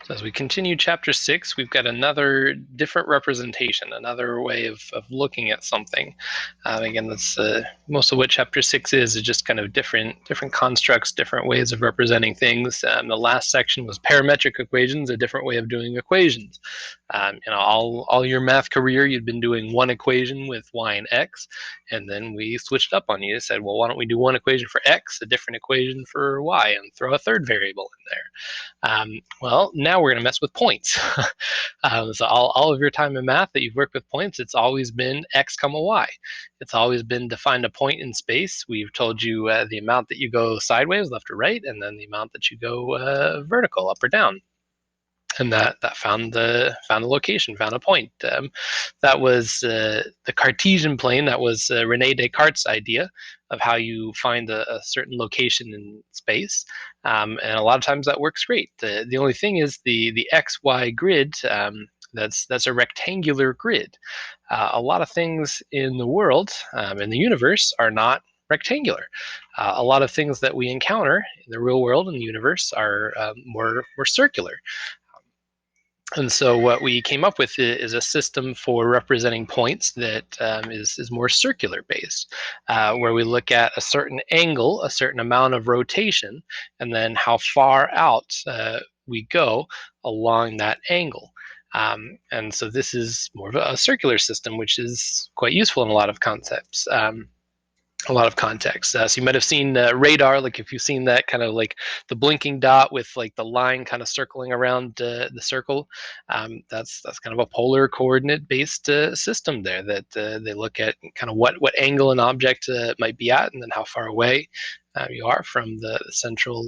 So as we continue chapter 6, we've got another different representation, another way of looking at something. Again, that's most of what chapter 6 is just kind of different constructs, different ways of representing things. The last section was parametric equations, a different way of doing equations. All your math career, you'd been doing one equation with y and x, and then we switched up on you. Said, well, why don't we do one equation for x, a different equation for y, and throw a third variable in there? Well, now we're going to mess with points. So all of your time in math that you've worked with points, it's always been x comma y. It's always been to find a point in space. We've told you the amount that you go sideways, left or right, and then the amount that you go vertical, up or down. And that found the location, found a point. That was the Cartesian plane. That was Rene Descartes' idea of how you find a certain location in space, and a lot of times that works great. The only thing is the XY grid. That's a rectangular grid. A lot of things in the world, in the universe, are not rectangular. A lot of things that we encounter in the real world and the universe are more circular. And so what we came up with is a system for representing points that is more circular based, where we look at a certain angle, a certain amount of rotation, and then how far out we go along that angle. And so this is more of a circular system, which is quite useful in a lot of concepts. A lot of context. So you might have seen radar, like if you've seen that kind of like the blinking dot with like the line kind of circling around the circle. That's kind of a polar coordinate based system there that they look at kind of what angle an object might be at, and then how far away you are from the central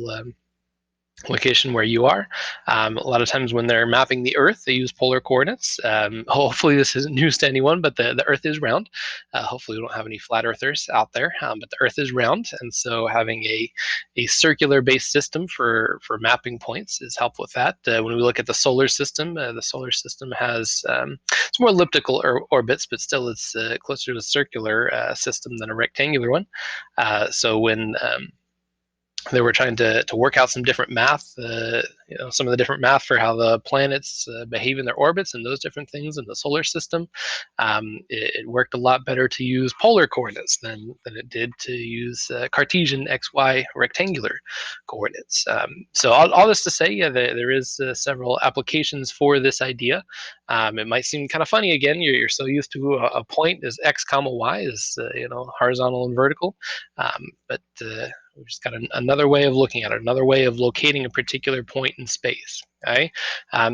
location where you are. A lot of times when they're mapping the Earth, they use polar coordinates. Hopefully this isn't news to anyone, but the Earth is round. Hopefully we don't have any flat earthers out there, but the Earth is round, and so having a circular based system for mapping points is helpful with that. When we look at the solar system has it's more elliptical orbits, but still it's closer to a circular system than a rectangular one. So when they were trying to work out some different math, some of the different math for how the planets behave in their orbits and those different things in the solar system. It worked a lot better to use polar coordinates than it did to use Cartesian XY rectangular coordinates. So all this to say, yeah, there is several applications for this idea. It might seem kind of funny again. You're so used to a point as x comma y is horizontal and vertical, but we've just got another way of looking at it, another way of locating a particular point in space. Okay,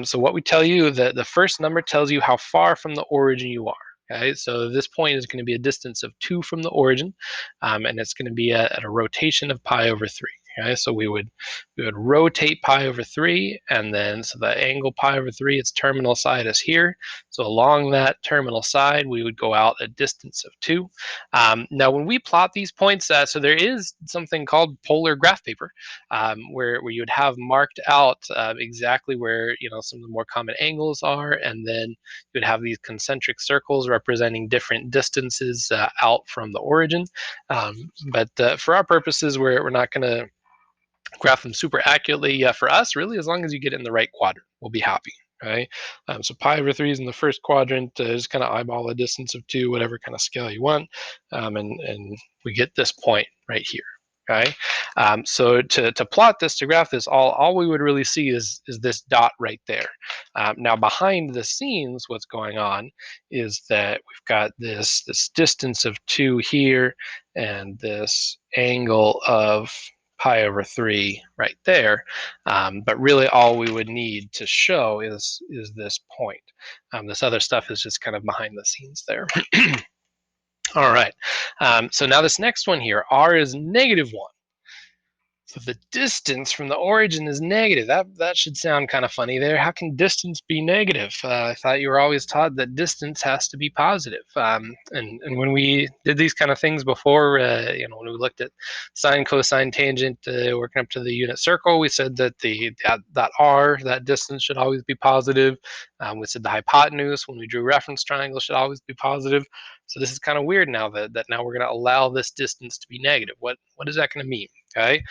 so what we tell you, the first number tells you how far from the origin you are. Okay, so this point is going to be a distance of 2 from the origin, and it's going to be at a rotation of pi over 3. Okay, so we would rotate pi over 3, and then so the angle pi over 3, its terminal side is here. So along that terminal side, we would go out a distance of 2. Now, when we plot these points, so there is something called polar graph paper, where you would have marked out exactly where some of the more common angles are, and then you would have these concentric circles representing different distances out from the origin. But for our purposes, we're not going to graph them super accurately. For us, really, as long as you get in the right quadrant, we'll be happy. Right? So pi over 3 is in the first quadrant. Just kind of eyeball a distance of 2, whatever kind of scale you want, and we get this point right here. Okay, so to plot this, to graph this, all we would really see is this dot right there. Now behind the scenes, what's going on is that we've got this distance of 2 here, and this angle of pi over 3 right there. But really all we would need to show is this point. This other stuff is just kind of behind the scenes there. All right, so now this next one here, r is -1. So the distance from the origin is negative. That should sound kind of funny there. How can distance be negative? I thought you were always taught that distance has to be positive. And when we did these kind of things before, when we looked at sine, cosine, tangent, working up to the unit circle, we said that that r, that distance, should always be positive. We said the hypotenuse, when we drew reference triangle, should always be positive. So this is kind of weird now that now we're going to allow this distance to be negative. What is that going to mean? Okay,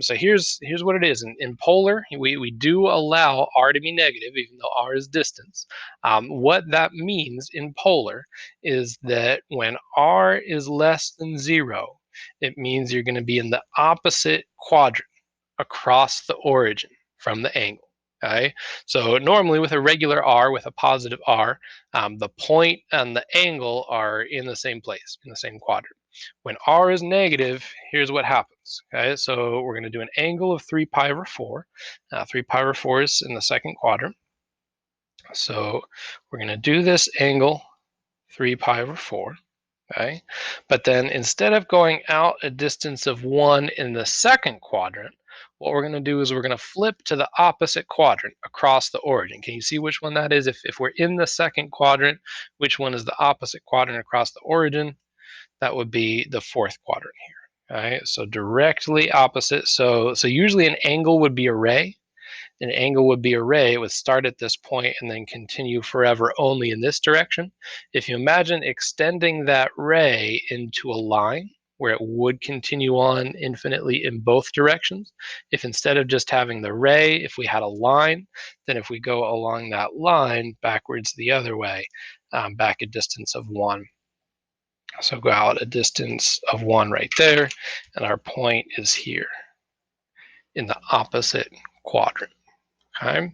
so here's what it is. In polar, we do allow r to be negative, even though r is distance. What that means in polar is that when r is less than 0, it means you're going to be in the opposite quadrant across the origin from the angle. Okay, so normally with a regular r, with a positive r, the point and the angle are in the same place, in the same quadrant. When r is negative, here's what happens. Okay, so we're going to do an angle of 3 pi over 4. 3 pi over 4 is in the second quadrant. So we're going to do this angle 3 pi over 4. Okay, but then instead of going out a distance of 1 in the second quadrant, what we're going to do is we're going to flip to the opposite quadrant across the origin. Can you see which one that is? If we're in the second quadrant, which one is the opposite quadrant across the origin? That would be the fourth quadrant here. All right, so directly opposite. So usually an angle would be a ray. An angle would be a ray. It would start at this point and then continue forever only in this direction. If you imagine extending that ray into a line where it would continue on infinitely in both directions, if instead of just having the ray, if we had a line, then if we go along that line backwards the other way, back a distance of 1. So go out a distance of 1 right there, and our point is here in the opposite quadrant. Okay.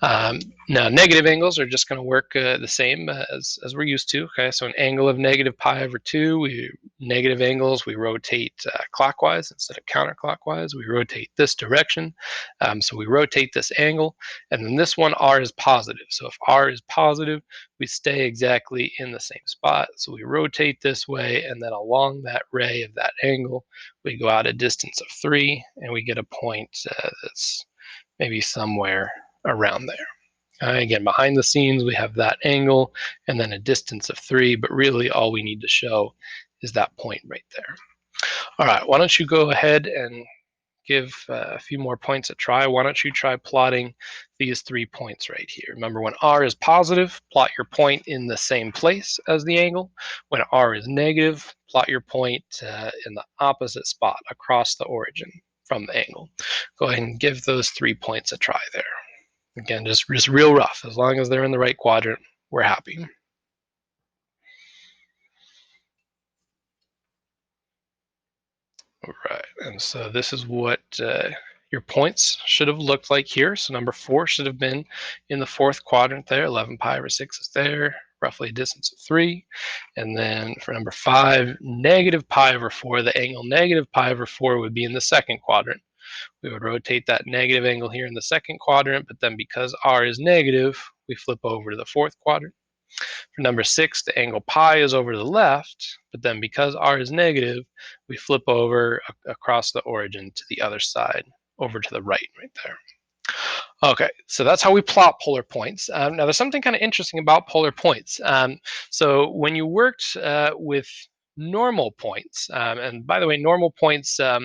Now, negative angles are just going to work the same as we're used to. Okay, so an angle of negative pi over 2, negative angles, we rotate clockwise instead of counterclockwise. We rotate this direction. So we rotate this angle. And then this one, r is positive. So if r is positive, we stay exactly in the same spot. So we rotate this way, and then along that ray of that angle, we go out a distance of 3, and we get a point that's maybe somewhere around there. Again, behind the scenes, we have that angle and then a distance of 3, but really all we need to show is that point right there. All right, why don't you go ahead and give a few more points a try. Why don't you try plotting these 3 points right here? Remember, when r is positive, plot your point in the same place as the angle. When r is negative, plot your point in the opposite spot across the origin from the angle. Go ahead and give those 3 points a try there. Again, just real rough. As long as they're in the right quadrant, we're happy. All right, and so this is what your points should have looked like here. So number 4 should have been in the fourth quadrant there. 11 pi over 6 is there, roughly a distance of 3. And then for number 5, negative pi over 4, the angle negative pi over 4 would be in the second quadrant. We would rotate that negative angle here in the second quadrant, but then because r is negative, we flip over to the fourth quadrant. For number 6, the angle pi is over to the left, but then because r is negative, we flip over across the origin to the other side, over to the right there. Okay, so that's how we plot polar points. Now, there's something kind of interesting about polar points. So when you worked with normal points, and by the way, normal points are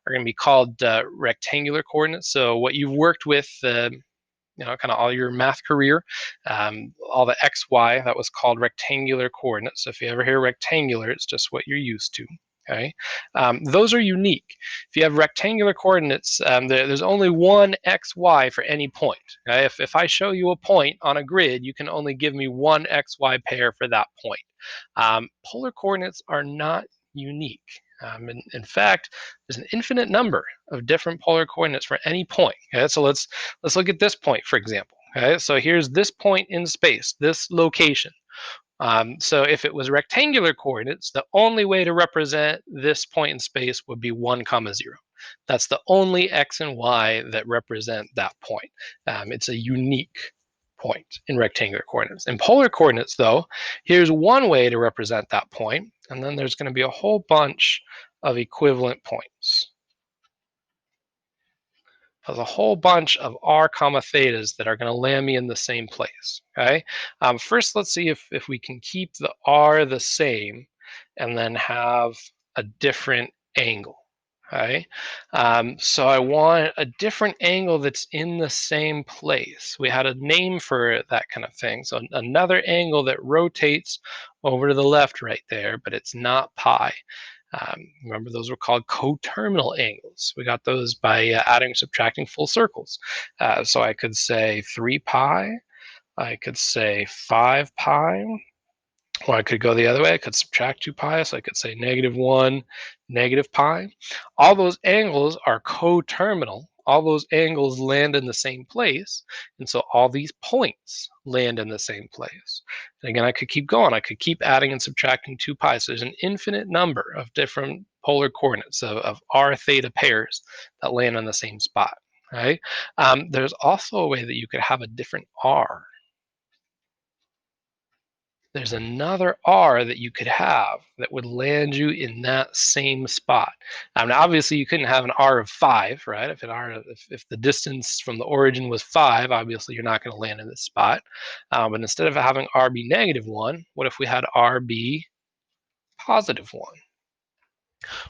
going to be called rectangular coordinates. So what you've worked with kind of all your math career, all the x, y, that was called rectangular coordinates. So if you ever hear rectangular, it's just what you're used to. Okay, those are unique. If you have rectangular coordinates, there's only one x, y for any point. Okay? If I show you a point on a grid, you can only give me one x, y pair for that point. Polar coordinates are not unique. In fact, there's an infinite number of different polar coordinates for any point. Okay, so let's look at this point, for example. Okay, so here's this point in space, this location. So if it was rectangular coordinates, the only way to represent this point in space would be 1, 0. That's the only x and y that represent that point. It's a unique point in rectangular coordinates. In polar coordinates, though, here's one way to represent that point, and then there's going to be a whole bunch of equivalent points. There's a whole bunch of r comma thetas that are going to land me in the same place. Okay. First, let's see if we can keep the r the same and then have a different angle. Okay. So I want a different angle that's in the same place. We had a name for that kind of thing. So another angle that rotates over to the left right there, but it's not pi. Remember, those were called coterminal angles. We got those by adding and subtracting full circles. So I could say 3 pi, I could say 5 pi, or I could go the other way. I could subtract 2 pi, so I could say -1, -pi. All those angles are coterminal. All those angles land in the same place, and so all these points land in the same place. And again, I could keep going. I could keep adding and subtracting 2 pi. So there's an infinite number of different polar coordinates of r theta pairs that land on the same spot. Right? There's also a way that you could have a different r. There's another R that you could have that would land you in that same spot. Now, obviously, you couldn't have an R of 5, right? If the distance from the origin was 5, obviously you're not going to land in this spot. But instead of having R be -1, what if we had R be +1?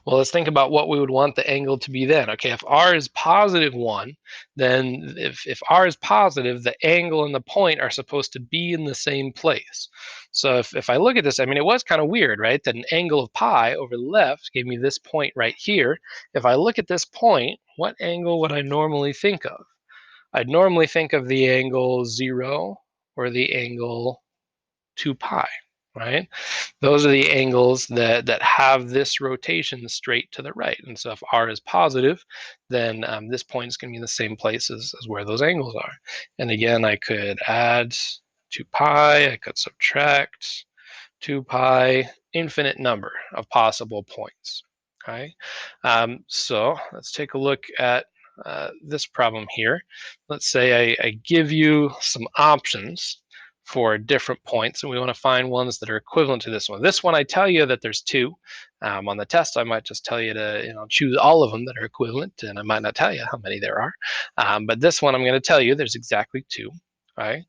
Well, let's think about what we would want the angle to be then. Okay, if r is +1, then if r is positive, the angle and the point are supposed to be in the same place. So if I look at this, I mean, it was kind of weird, right? That an angle of pi over the left gave me this point right here. If I look at this point, what angle would I normally think of? I'd normally think of the angle 0 or the angle 2 pi, right? Those are the angles that have this rotation straight to the right. And so if r is positive, then this point is going to be in the same place as where those angles are. And again, I could add 2 pi, I could subtract 2 pi, infinite number of possible points. Okay, so let's take a look at this problem here. Let's say I give you some options for different points, and we want to find ones that are equivalent to this one. This one, I tell you that there's 2. On the test, I might just tell you to choose all of them that are equivalent, and I might not tell you how many there are. But this one, I'm going to tell you there's exactly 2. Right?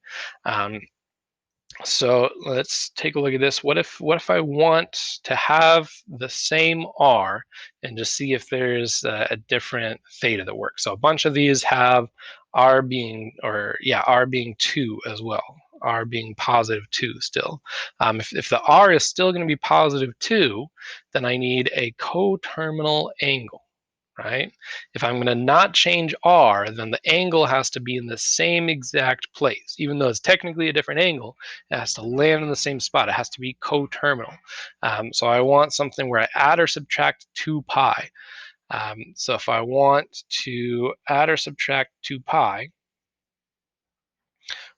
So let's take a look at this. What if I want to have the same R and just see if there's a different theta that works? So a bunch of these have R being 2 as well. R being +2 still. If the R is still going to be +2, then I need a coterminal angle. Right? If I'm going to not change r, then the angle has to be in the same exact place. Even though it's technically a different angle, it has to land in the same spot. It has to be coterminal. So I want something where I add or subtract 2 pi. So if I want to add or subtract 2 pi,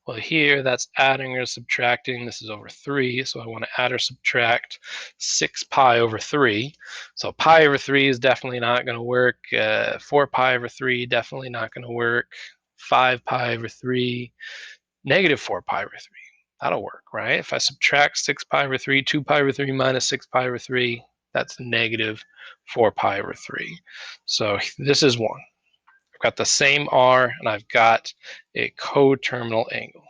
well, here that's adding or subtracting. This is over 3, so I want to add or subtract 6 pi over 3. So pi over 3 is definitely not going to work. 4 pi over 3, definitely not going to work. 5 pi over 3, -4 pi over 3. That'll work, right? If I subtract 6 pi over 3, 2 pi over 3 minus 6 pi over 3, that's -4 pi over 3. So this is one. I've got the same r, and I've got a coterminal angle,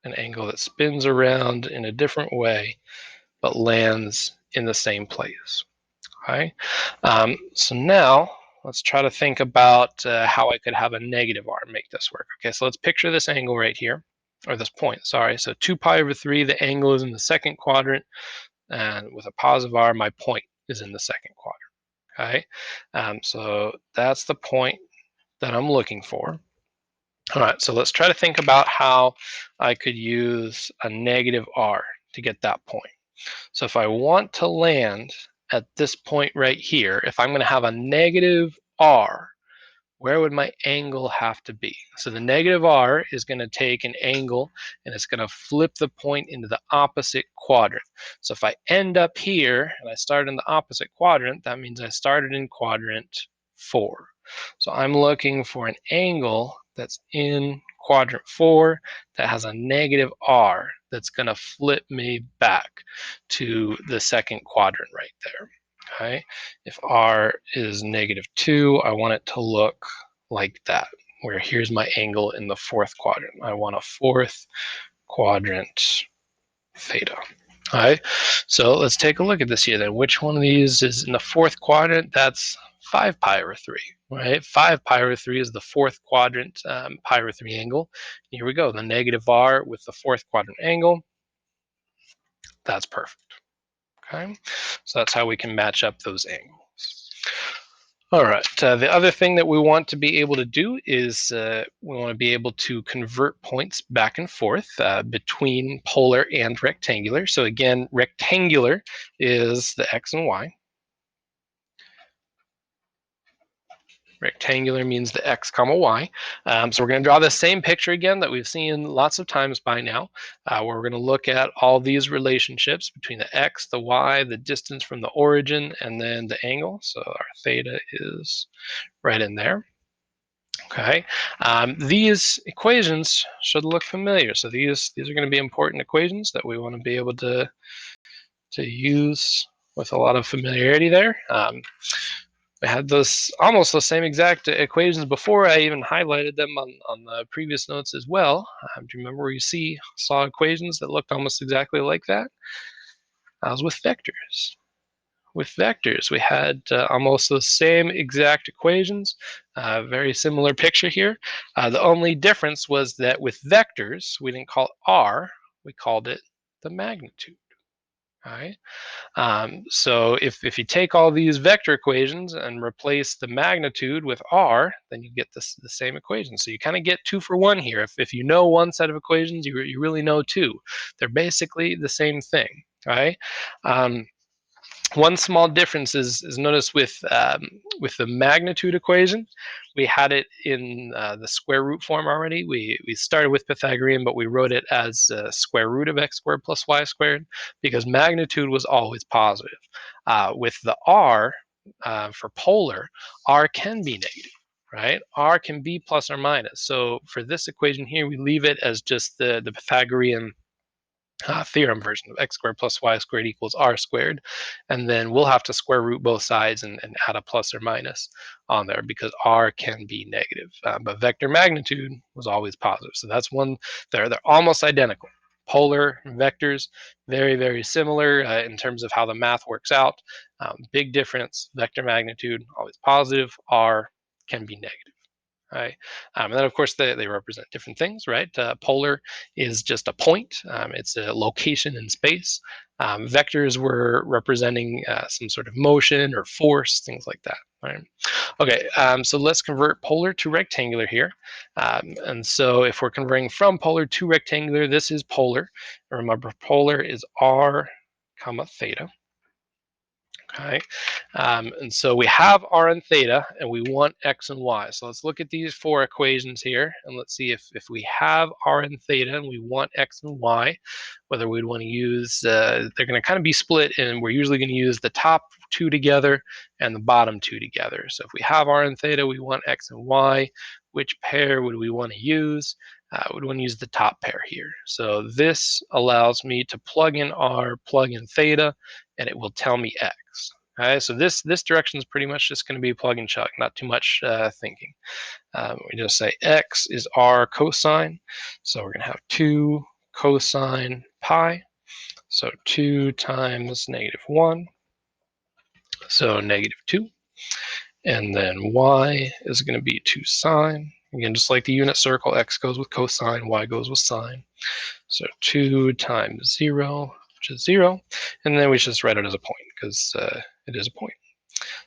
an angle that spins around in a different way but lands in the same place. Okay? So now let's try to think about how I could have a negative r and make this work. Okay, so let's picture this angle right here, or this point, sorry. So 2 pi over 3, the angle is in the second quadrant, and with a positive r, my point is in the second quadrant. Okay, so that's the point that I'm looking for. All right, so let's try to think about how I could use a negative r to get that point. So if I want to land at this point right here, if I'm going to have a negative r, where would my angle have to be? So the negative r is going to take an angle and it's going to flip the point into the opposite quadrant. So if I end up here and I start in the opposite quadrant, that means I started in quadrant 4. So I'm looking for an angle that's in quadrant 4 that has a negative r that's going to flip me back to the second quadrant right there. Okay, if r is -2, I want it to look like that, where here's my angle in the fourth quadrant. I want a fourth quadrant theta. All right, so let's take a look at this here then. Which one of these is in the fourth quadrant? That's 5 pi over 3, right? 5 pi over 3 is the fourth quadrant pi over 3 angle. Here we go, the negative r with the fourth quadrant angle. That's perfect. Okay, so that's how we can match up those angles. All right, the other thing that we want to be able to do is we want to be able to convert points back and forth between polar and rectangular. So again, rectangular is the x and y. Rectangular means the x comma y. So we're going to draw the same picture again that we've seen lots of times by now, where we're going to look at all these relationships between the x, the y, the distance from the origin, and then the angle. So our theta is right in there. Okay, these equations should look familiar. So these are going to be important equations that we want to be able to use with a lot of familiarity there. We had those almost the same exact equations before. I even highlighted them on the previous notes as well. Do you remember where you saw equations that looked almost exactly like that? That was with vectors. With vectors, we had almost the same exact equations, very similar picture here. The only difference was that with vectors, we didn't call it r, we called it the magnitude. All right. So if you take all these vector equations and replace the magnitude with r, then you get the same equation. So you kind of get 2 for 1 here. If you know one set of equations, you really know 2. They're basically the same thing, right? One small difference is notice with the magnitude equation, we had it in the square root form already. We started with Pythagorean, but we wrote it as square root of x squared plus y squared because magnitude was always positive. With the r for polar, r can be negative, right? R can be plus or minus. So for this equation here, we leave it as just the Pythagorean theorem version of x squared plus y squared equals r squared. And then we'll have to square root both sides and add a plus or minus on there because r can be negative. But vector magnitude was always positive. So that's one, they're almost identical. Polar vectors, very, very similar in terms of how the math works out. Big difference, vector magnitude, always positive, r can be negative. Right? And then, of course, they represent different things, right? Polar is just a point. It's a location in space. Vectors were representing some sort of motion or force, things like that, right? Okay, so let's convert polar to rectangular here. And so if we're converting from polar to rectangular, this is polar. Remember, polar is r comma theta. Okay, and so we have r and theta, and we want x and y. So let's look at these 4 equations here, and let's see if we have r and theta, and we want x and y, whether we'd want to use, they're going to kind of be split, and we're usually going to use the top 2 together and the bottom 2 together. So if we have r and theta, we want x and y. Which pair would we want to use? We'd want to use the top pair here. So this allows me to plug in r, plug in theta, and it will tell me x. Okay, so this direction is pretty much just going to be plug and chug, not too much thinking. We just say x is r cosine, so we're going to have 2 cosine pi, so 2 times -1, so -2, and then y is going to be 2 sine. Again, just like the unit circle, x goes with cosine, y goes with sine. So 2 times 0, which is 0. And then we just write it as a point because it is a point.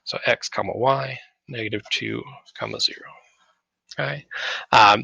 So x comma y, -2 comma 0. Okay.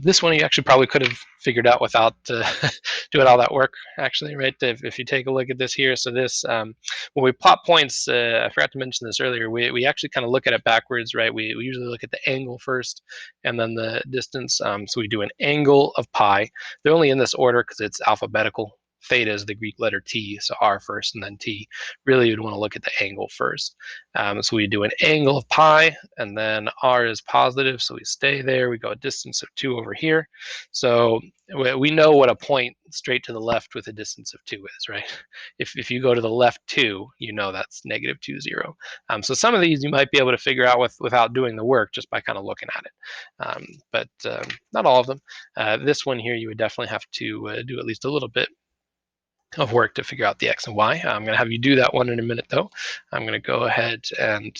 This one you actually probably could have figured out without doing all that work, actually, right? If you take a look at this here, so this, when we plot points, I forgot to mention this earlier, we actually kind of look at it backwards, right? We usually look at the angle first and then the distance. So we do an angle of pi. They're only in this order because it's alphabetical. Theta is the Greek letter T, so R first and then T. Really, you'd want to look at the angle first. So we do an angle of pi, and then R is positive, so we stay there. We go a distance of 2 over here. So we know what a point straight to the left with a distance of 2 is, right? If you go to the left 2, you know that's -2, 0. So some of these you might be able to figure out without doing the work just by kind of looking at it. But not all of them. This one here, you would definitely have to do at least a little bit of work to figure out the x and y. I'm going to have you do that one in a minute, though. I'm going to go ahead and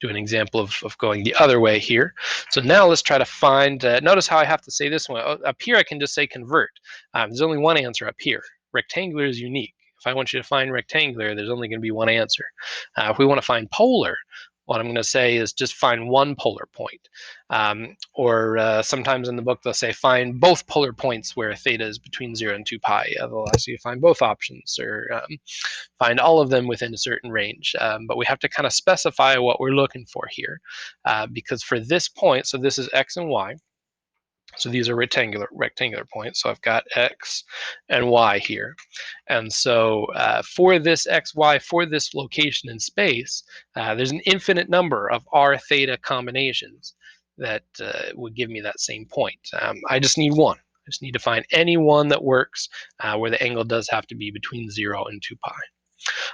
do an example of going the other way here. So now let's try to find, notice how I have to say this one. Up here I can just say convert. There's only one answer up here. Rectangular is unique. If I want you to find rectangular, there's only going to be one answer. If we want to find polar, what I'm going to say is just find one polar point. Or sometimes in the book they'll say find both polar points where theta is between 0 and 2 pi. They'll ask you to find both options, or find all of them within a certain range. But we have to kind of specify what we're looking for here, because for this point, so this is x and y, so these are rectangular points. So I've got x and y here. And so for this x, y, for this location in space, there's an infinite number of r theta combinations that would give me that same point. I just need one. I just need to find any one that works where the angle does have to be between 0 and 2 pi.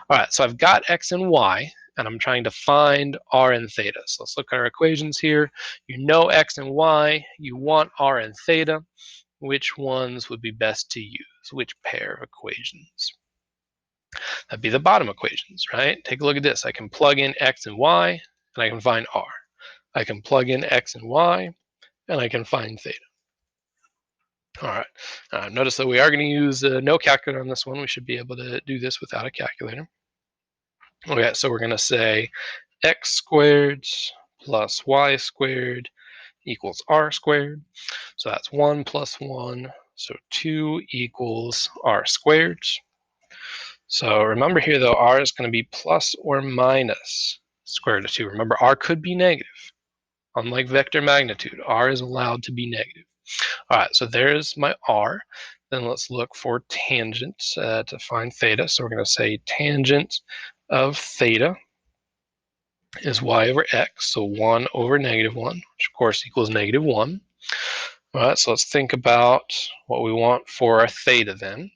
All right, so I've got x and y, and I'm trying to find r and theta. So let's look at our equations here. You know x and y, you want r and theta. Which ones would be best to use? Which pair of equations? That'd be the bottom equations, right? Take a look at this. I can plug in x and y, and I can find r. I can plug in x and y, and I can find theta. All right. Notice that we are going to use no calculator on this one. We should be able to do this without a calculator. Okay, so we're going to say x squared plus y squared equals r squared. So that's 1 plus 1. So 2 equals r squared. So remember here, though, r is going to be plus or minus square root of 2. Remember, r could be negative. Unlike vector magnitude, r is allowed to be negative. All right, so there's my r. Then let's look for tangent to find theta. So we're going to say tangent of theta is y over x, so 1 over negative 1, which of course equals negative 1. All right, so let's think about what we want for our theta then.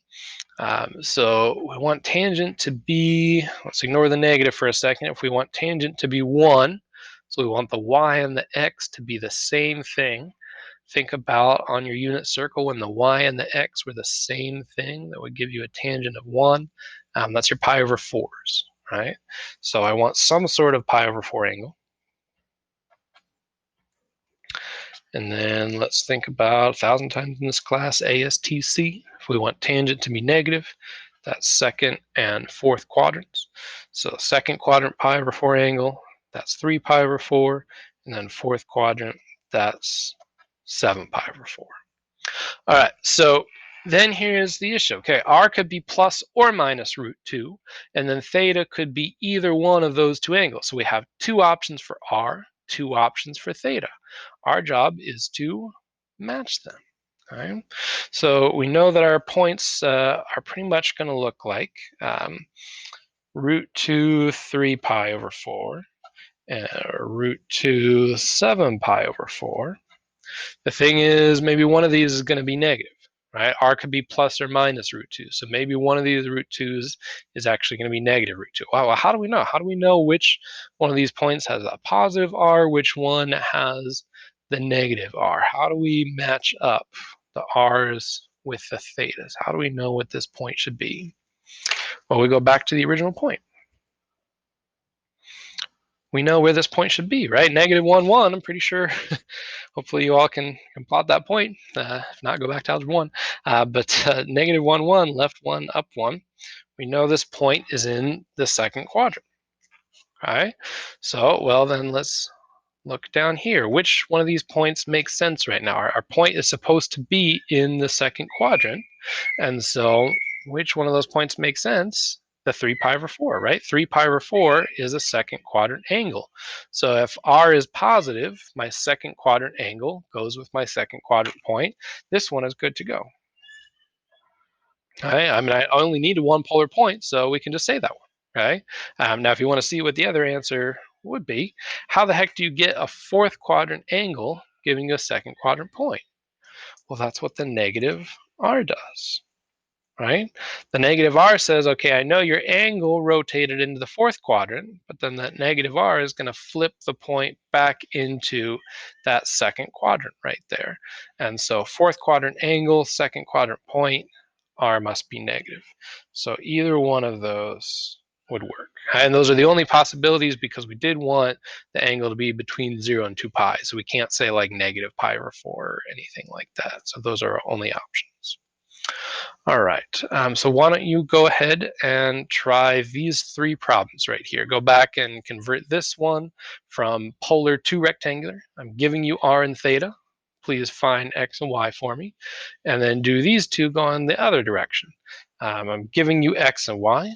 So we want tangent to be, let's ignore the negative for a second. If we want tangent to be 1, so we want the y and the x to be the same thing. Think about on your unit circle when the y and the x were the same thing, that would give you a tangent of 1. That's your pi over 4s, right? So I want some sort of pi over 4 angle. And then let's think about 1,000 times in this class, ASTC. If we want tangent to be negative, that's second and fourth quadrants. So second quadrant pi over 4 angle, that's 3 pi over 4. And then fourth quadrant, that's 7 pi over 4. All right, so then here's the issue. Okay, r could be plus or minus root 2, and then theta could be either one of those two angles. So we have two options for r, two options for theta. Our job is to match them. Okay? So we know that our points are pretty much going to look like root 2, 3 pi over 4, and root 2, 7 pi over 4. The thing is, maybe one of these is going to be negative, right? R could be plus or minus root 2. So maybe one of these root 2s is actually going to be negative root 2. Well, how do we know? How do we know which one of these points has a positive R, which one has the negative R? How do we match up the R's with the thetas? How do we know what this point should be? Well, we go back to the original point. We know where this point should be, right? Negative 1, 1, I'm pretty sure. Hopefully you all can plot that point. If not, go back to algebra 1. But negative 1, 1, left 1, up 1. We know this point is in the second quadrant. All right? So, well, then let's look down here. Which one of these points makes sense right now? Our point is supposed to be in the second quadrant. And so which one of those points makes sense? The 3 pi over 4, right? 3 pi over 4 is a second quadrant angle. So if r is positive, my second quadrant angle goes with my second quadrant point. This one is good to go. Right? I mean, I only need one polar point, so we can just say that one. Right? Now, if you want to see what the other answer would be, how the heck do you get a fourth quadrant angle giving you a second quadrant point? Well, that's what the negative r does. Right? The negative r says, okay, I know your angle rotated into the fourth quadrant, but then that negative r is going to flip the point back into that second quadrant right there. And so fourth quadrant angle, second quadrant point, r must be negative. So either one of those would work. And those are the only possibilities because we did want the angle to be between 0 and 2 pi. So we can't say like negative pi over 4 or anything like that. So those are our only options. All right, so why don't you go ahead and try these three problems right here. Go back and convert this one from polar to rectangular. I'm giving you r and theta. Please find x and y for me. And then do these two go in the other direction. I'm giving you x and y.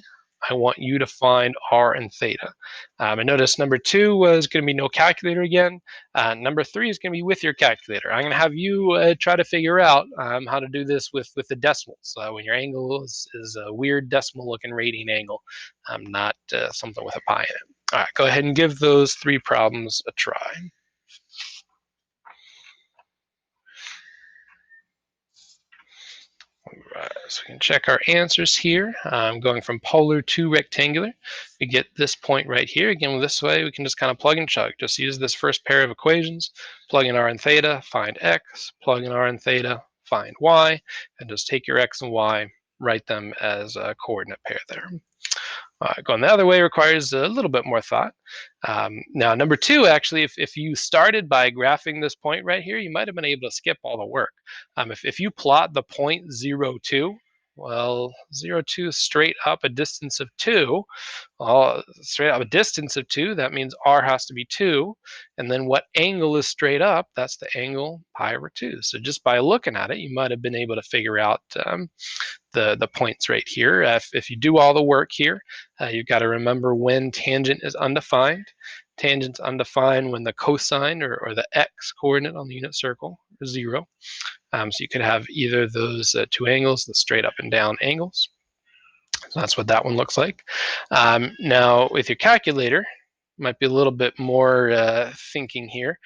I want you to find r and theta. And notice number 2 was going to be no calculator again. Number 3 is going to be with your calculator. I'm going to have you try to figure out how to do this with the decimals. When your angle is a weird decimal looking rating angle, not something with a pi in it. All right, go ahead and give those 3 problems a try. Right, so we can check our answers here. Going from polar to rectangular, we get this point right here. Again, this way we can just kind of plug and chug. Just use this first pair of equations, plug in r and theta, find x, plug in r and theta, find y, and just take your x and y, write them as a coordinate pair there. Going the other way requires a little bit more thought. Now, number 2, actually, if you started by graphing this point right here, you might have been able to skip all the work. If you plot the point 0, 2, well, 0, 2 straight up a distance of 2. Well, straight up a distance of 2, that means r has to be 2. And then what angle is straight up? That's the angle pi over 2. So just by looking at it, you might have been able to figure out the points right here. If you do all the work here, you've got to remember when tangent is undefined. Tangent's undefined when the cosine or the x coordinate on the unit circle is 0. So you could have either of those 2 angles, the straight up and down angles. So that's what that one looks like. Now with your calculator, might be a little bit more thinking here.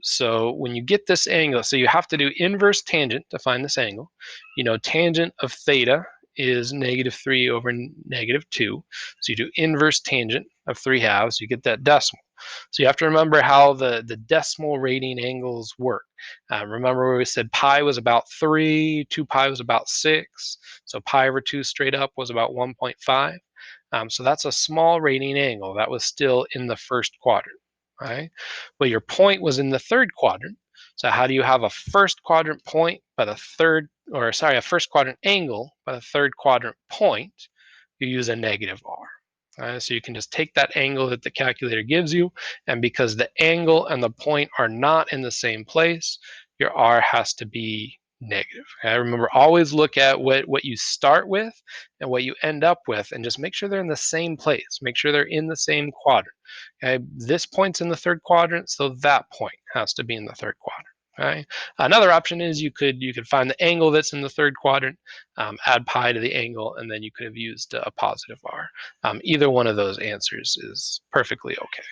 So when you get this angle, so you have to do inverse tangent to find this angle. You know, tangent of theta is -3 over -2. So you do inverse tangent of 3/2, you get that decimal. So you have to remember how the decimal rating angles work. Remember where we said pi was about 3, 2 pi was about 6, so pi over 2 straight up was about 1.5. So that's a small rating angle. That was still in the first quadrant, right? Well, your point was in the third quadrant. So how do you have a first quadrant point but a first quadrant angle but a third quadrant point? You use a -r. So you can just take that angle that the calculator gives you, and because the angle and the point are not in the same place, your r has to be negative. Okay? Remember, always look at what you start with and what you end up with, and just make sure they're in the same place. Make sure they're in the same quadrant. Okay? This point's in the third quadrant, so that point has to be in the third quadrant. Okay? Another option is you could find the angle that's in the third quadrant, add pi to the angle, and then you could have used a positive r. Either one of those answers is perfectly okay.